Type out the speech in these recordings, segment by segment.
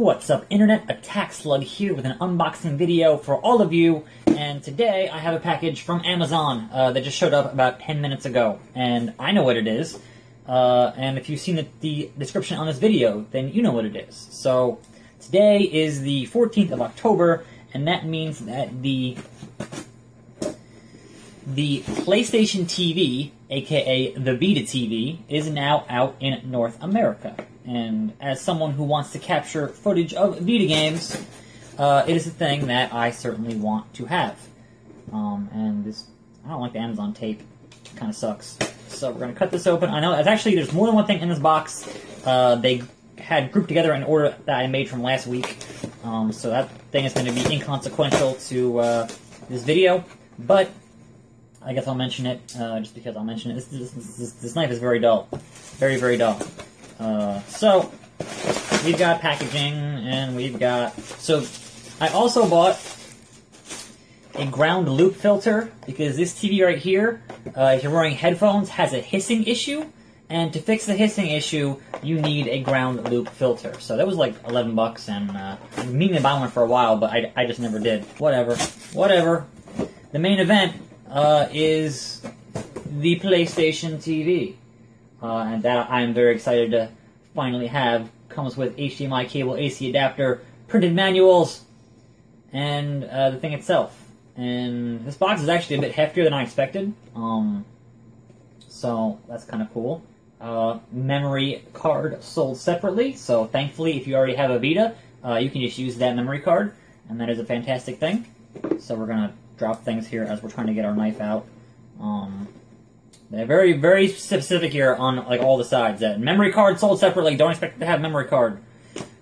What's up, Internet? attackslug here with an unboxing video for all of you, and today I have a package from Amazon that just showed up about 10 minutes ago, and I know what it is, and if you've seen the description on this video, then you know what it is. So, today is the 14th of October, and that means that the PlayStation TV, aka the Vita TV, is now out in North America. And as someone who wants to capture footage of Vita games, it is a thing that I certainly want to have. And this, I don't like the Amazon tape. It kind of sucks. So we're going to cut this open. I know there's more than one thing in this box. They had grouped together in order that I made from last week. So that thing is going to be inconsequential to this video. But I guess I'll mention it, just because I'll mention it. This knife is very dull. Very, very dull. So, we've got packaging, and we've got... So, I also bought a ground loop filter, because this TV right here, if you're wearing headphones, has a hissing issue, and to fix the hissing issue, you need a ground loop filter. So that was like 11 bucks, and I've been meaning to buy one for a while, but I just never did. Whatever. The main event is the PlayStation TV. And that I'm very excited to finally have. Comes with HDMI cable, AC adapter, printed manuals, and the thing itself. And this box is actually a bit heftier than I expected. So that's kind of cool. Memory card sold separately. So thankfully, if you already have a Vita, you can just use that memory card, and that is a fantastic thing. So we're gonna drop things here as we're trying to get our knife out. They're very, very specific here on like all the sides. That memory card sold separately. Don't expect to have memory card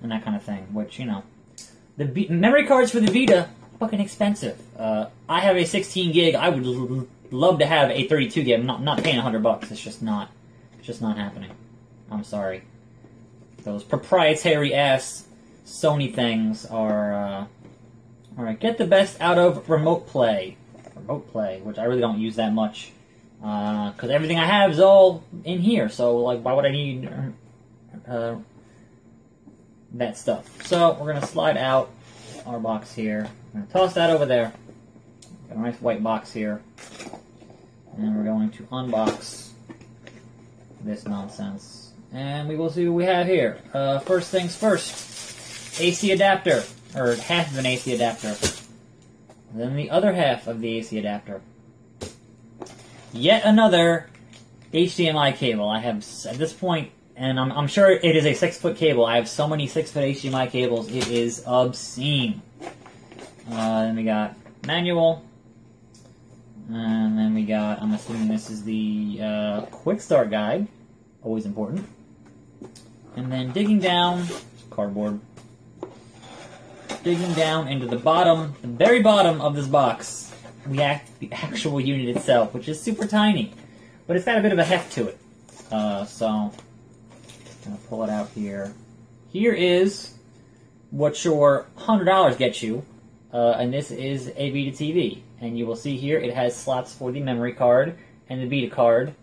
and that kind of thing. Which, you know, the memory cards for the Vita fucking expensive. I have a 16 gig. I would love to have a 32 gig. I'm not paying $100. It's just not happening. I'm sorry. Those proprietary ass Sony things are. All right, get the best out of remote play. Remote play, which I really don't use that much. Because everything I have is all in here, so, like, why would I need that stuff? So, we're going to slide out our box here. We're going to toss that over there. Got a nice white box here. And we're going to unbox this nonsense. And we will see what we have here. First things first. AC adapter. Or half of an AC adapter. Then the other half of the AC adapter. Yet another HDMI cable. I have, at this point, and I'm sure it is a 6-foot cable. I have so many 6-foot HDMI cables, it is obscene. Then we got manual. And then we got, I'm assuming this is the quick start guide. Always important. And then digging down, cardboard. Digging down into the bottom, the very bottom of this box. The actual unit itself, which is super tiny, but it's got a bit of a heft to it. So, I'm going to pull it out here. Here is what your $100 gets you, and this is a Vita TV. And you will see here it has slots for the memory card, and the Vita card,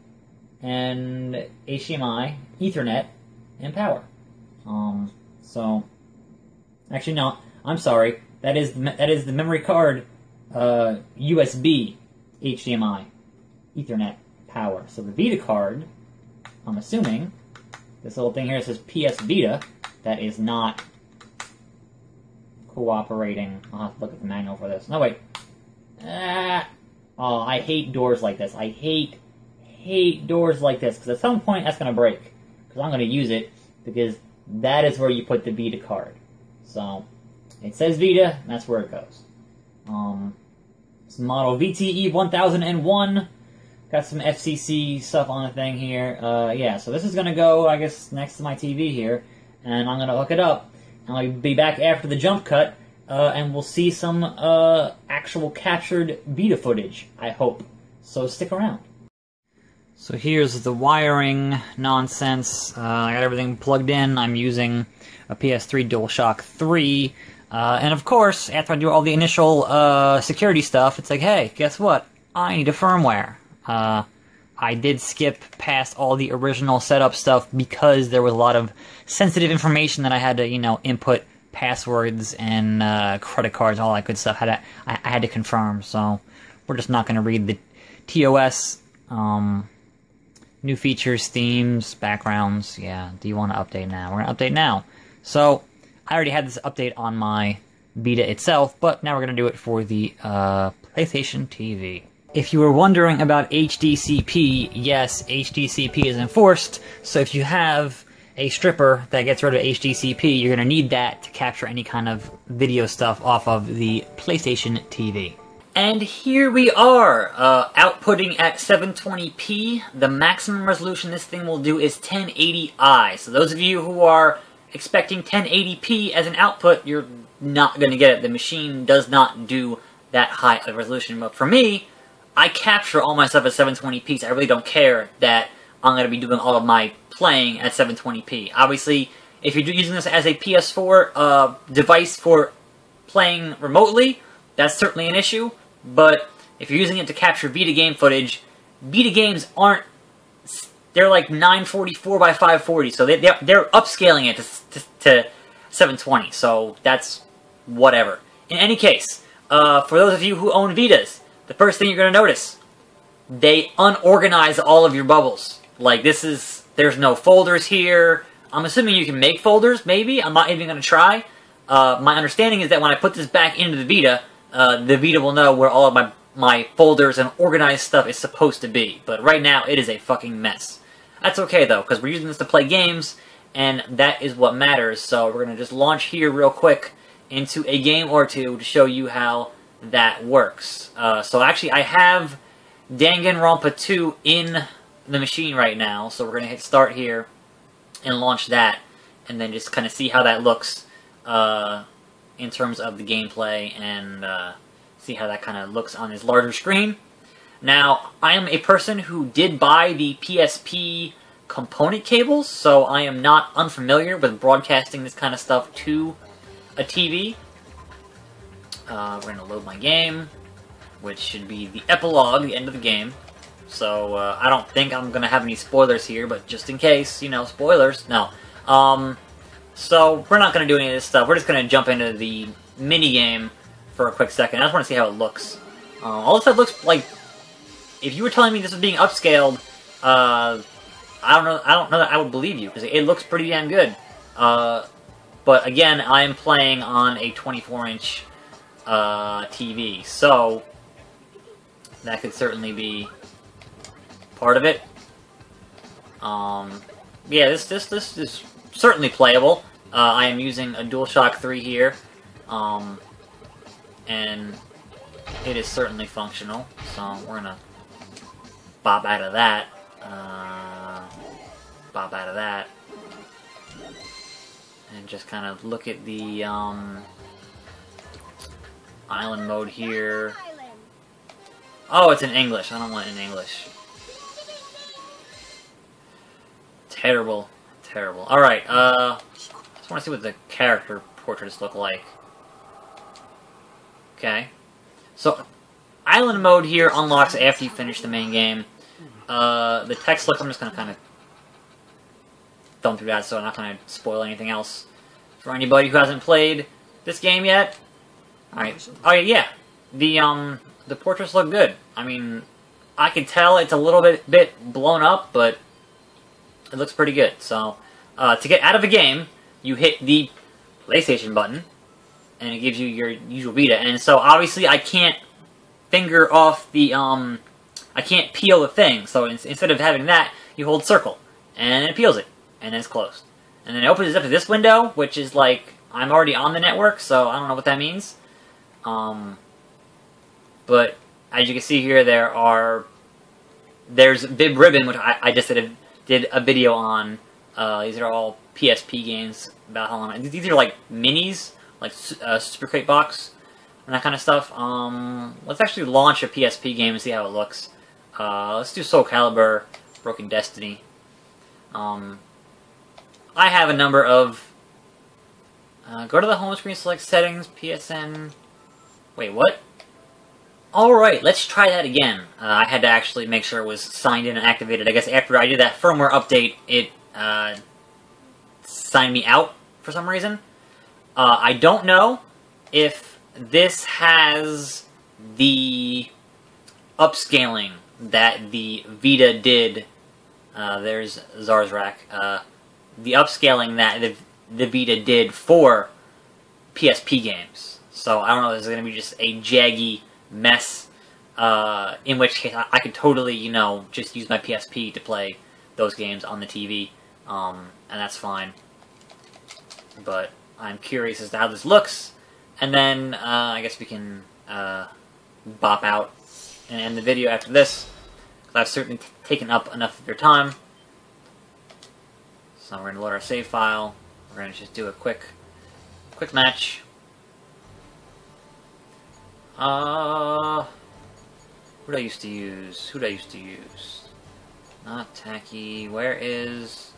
and HDMI, Ethernet, and power. So, actually no, I'm sorry. That is the memory card. USB, HDMI, Ethernet, power. So the Vita card, I'm assuming, this little thing here says PS Vita, that is not cooperating. I'll have to look at the manual for this. No, wait. Oh, I hate doors like this. I hate doors like this, because at some point that's going to break. Because I'm going to use it, because that is where you put the Vita card. So, it says Vita, and that's where it goes. It's model VTE 1001. Got some FCC stuff on the thing here. Yeah, so this is going to go, I guess, next to my TV here. And I'm going to hook it up. And I'll be back after the jump cut. And we'll see some actual captured Vita footage, I hope. So stick around. So here's the wiring nonsense. I got everything plugged in. I'm using a PS3 DualShock 3. And of course, after I do all the initial security stuff, it's like, hey, guess what? I need a firmware. I did skip past all the original setup stuff because there was a lot of sensitive information that I had to, you know, input passwords and credit cards, all that good stuff. I had to confirm, so we're just not going to read the TOS. New features, themes, backgrounds. Yeah, do you want to update now? We're going to update now. So, I already had this update on my Vita itself, but now we're going to do it for the PlayStation TV. If you were wondering about HDCP, yes, HDCP is enforced, so if you have a stripper that gets rid of HDCP, you're going to need that to capture any kind of video stuff off of the PlayStation TV. And here we are, outputting at 720p. The maximum resolution this thing will do is 1080i. So those of you who are expecting 1080p as an output, you're not going to get it. The machine does not do that high of resolution. But for me, I capture all my stuff at 720p, so I really don't care that I'm going to be doing all of my playing at 720p. Obviously, if you're using this as a PS4 device for playing remotely, that's certainly an issue. But if you're using it to capture Vita game footage, Vita games aren't... They're like 944 by 540, so they're upscaling it to 720, so that's whatever. In any case, for those of you who own Vitas, the first thing you're going to notice, they unorganize all of your bubbles. Like, there's no folders here. I'm assuming you can make folders, maybe. I'm not even going to try. My understanding is that when I put this back into the Vita will know where all of my folders and organized stuff is supposed to be. But right now, it is a fucking mess. That's okay, though, because we're using this to play games, and that is what matters. So we're going to just launch here real quick into a game or two to show you how that works. So actually, I have Danganronpa 2 in the machine right now, so we're going to hit start here and launch that, and then just kind of see how that looks in terms of the gameplay, and see how that kind of looks on this larger screen. Now, I am a person who did buy the PSP component cables, so I am not unfamiliar with broadcasting this kind of stuff to a TV. We're going to load my game, which should be the epilogue, the end of the game. So, I don't think I'm going to have any spoilers here, but just in case, you know, spoilers. No. So, we're not going to do any of this stuff. We're just going to jump into the mini-game for a quick second. I just want to see how it looks. All this stuff looks like... If you were telling me this was being upscaled, I don't know that I would believe you, because it looks pretty damn good. But again, I'm playing on a 24-inch TV, so that could certainly be part of it. Yeah, this is certainly playable. I am using a DualShock 3 here, and it is certainly functional. So we're gonna bop out of that. Bop out of that. And just kind of look at the island mode here. Oh, it's in English. I don't want it in English. Terrible. Terrible. Alright, just want to see what the character portraits look like. Okay. So, island mode here unlocks after you finish the main game. The text look, I'm just going to kind of thumb through that, so I'm not going to spoil anything else for anybody who hasn't played this game yet. Alright. Oh, yeah. The portraits look good. I mean, I can tell it's a little bit blown up, but it looks pretty good. So, to get out of a game, you hit the PlayStation button, and it gives you your usual Vita. And so, obviously, I can't finger off the, I can't peel the thing. So, instead of having that, you hold circle, and it peels it, and then it's closed. And then it opens up to this window, which is like, I'm already on the network, so I don't know what that means. But, as you can see here, there's Bib Ribbon, which I just did a video on. These are all PSP games, about how long... These are like minis, like Super Crate Box, and that kind of stuff. Let's actually launch a PSP game and see how it looks. Let's do Soul Calibur, Broken Destiny. I have a number of... go to the home screen, select settings, PSN... Wait, what? Alright, let's try that again. I had to actually make sure it was signed in and activated. I guess after I did that firmware update, it signed me out for some reason. I don't know if this has the upscaling that the Vita did. There's Zarzrak. The upscaling that the Vita did for PSP games. So I don't know if this is going to be just a jaggy mess, in which case I could totally, you know, just use my PSP to play those games on the TV, and that's fine. But I'm curious as to how this looks, and then I guess we can bop out and end the video after this. I've certainly taken up enough of your time. So we're going to load our save file. We're going to just do a quick match. Who did I used to use? Who did I used to use? Not Tacky. Where is...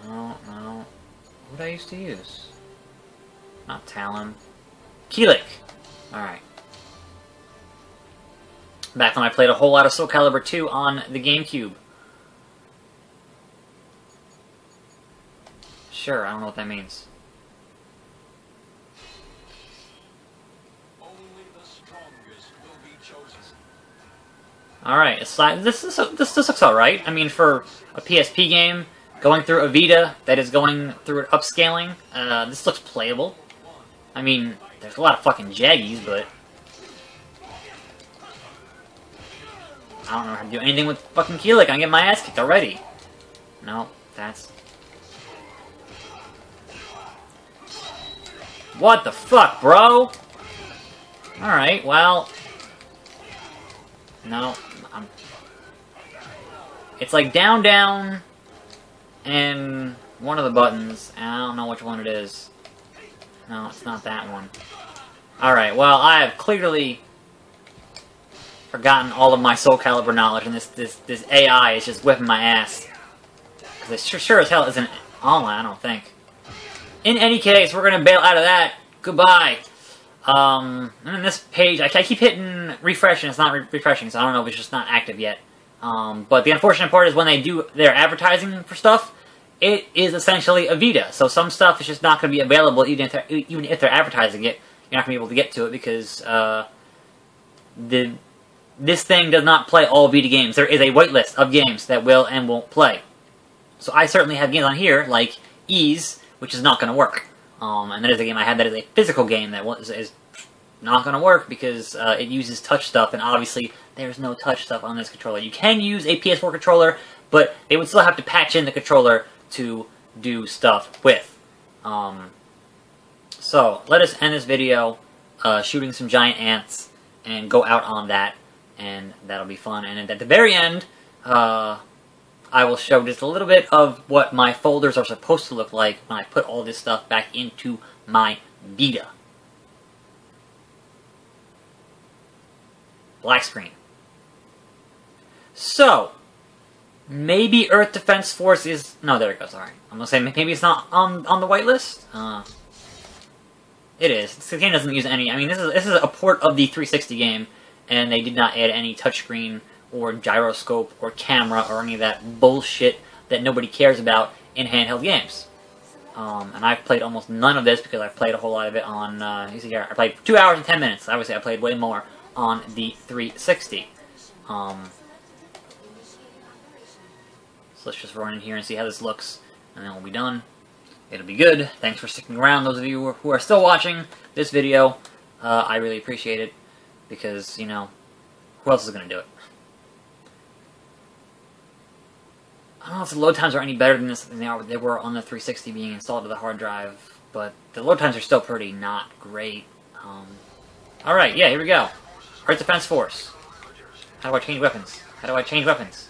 No. Who did I used to use? Not Talon. Keelik! Alright. Back when I played a whole lot of Soul Calibur 2 on the GameCube. Sure, I don't know what that means. Alright, this looks alright. I mean, for a PSP game, going through a Vita that is going through an upscaling, this looks playable. I mean, there's a lot of fucking jaggies, but I don't know how to do anything with fucking Keelik. I'm getting my ass kicked already. No, that's... What the fuck, bro? Alright, well... No, it's like down, and one of the buttons, and I don't know which one it is. No, it's not that one. Alright, well, I have clearly forgotten all of my Soul Calibur knowledge, and this AI is just whipping my ass. Because it sure as hell isn't online, I don't think. In any case, we're gonna bail out of that. Goodbye. And then this page, I keep hitting refresh, and it's not refreshing, so I don't know if it's just not active yet. But the unfortunate part is when they do their advertising for stuff, it is essentially a Vita. So some stuff is just not going to be available, even if they're advertising it. You're not going to be able to get to it because this thing does not play all Vita games. There is a whitelist of games that will and won't play. So I certainly have games on here, like Ease, which is not going to work. And that is a game I had that is a physical game that is not going to work because it uses touch stuff, and obviously there's no touch stuff on this controller. You can use a PS4 controller, but they would still have to patch in the controller to do stuff with. So, let us end this video shooting some giant ants and go out on that, and that'll be fun. And at the very end, I will show just a little bit of what my folders are supposed to look like when I put all this stuff back into my Vita. Black screen. So, maybe Earth Defense Force is... No, there it goes, alright. I'm gonna say maybe it's not on the whitelist. It is. This game doesn't use any... I mean, this is a port of the 360 game, and they did not add any touchscreen or gyroscope or camera or any of that bullshit that nobody cares about in handheld games. And I've played almost none of this because I've played a whole lot of it on... you see here, I played 2 hours and 10 minutes. Obviously, I played way more on the 360. So let's just run in here and see how this looks, and then we'll be done. It'll be good. Thanks for sticking around, those of you who are still watching this video. I really appreciate it, because, you know, who else is going to do it? I don't know if the load times are any better than they were on the 360 being installed to the hard drive, but the load times are still pretty not great. Alright, yeah, here we go. Earth Defense Force. How do I change weapons? How do I change weapons?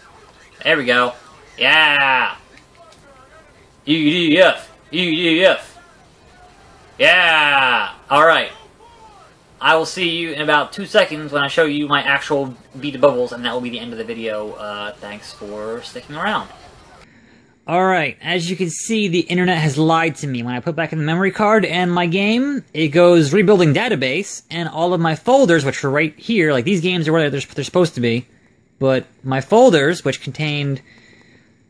There we go. Yeah! EDF! EDF! Yeah! Alright. I will see you in about 2 seconds when I show you my actual Vita bubbles, and that will be the end of the video. Thanks for sticking around. Alright, as you can see, the internet has lied to me. When I put back in the memory card and my game, it goes rebuilding database, and all of my folders, which are right here, like these games are where they're supposed to be, but my folders, which contained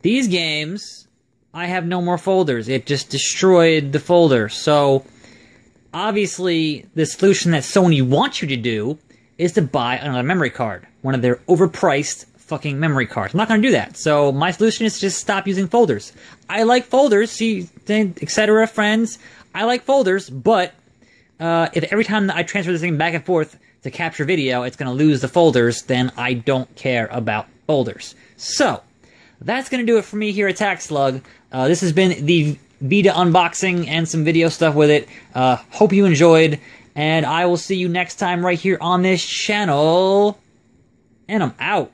these games, I have no more folders. It just destroyed the folder. So, obviously, the solution that Sony wants you to do is to buy another memory card. One of their overpriced fucking memory cards. I'm not going to do that. So, my solution is to just stop using folders. I like folders, see, etc., friends. I like folders, but if every time that I transfer this thing back and forth to capture video, it's going to lose the folders, then I don't care about folders. So, that's going to do it for me here at attackslug. This has been the Vita unboxing and some video stuff with it. Hope you enjoyed, and I will see you next time right here on this channel. And I'm out.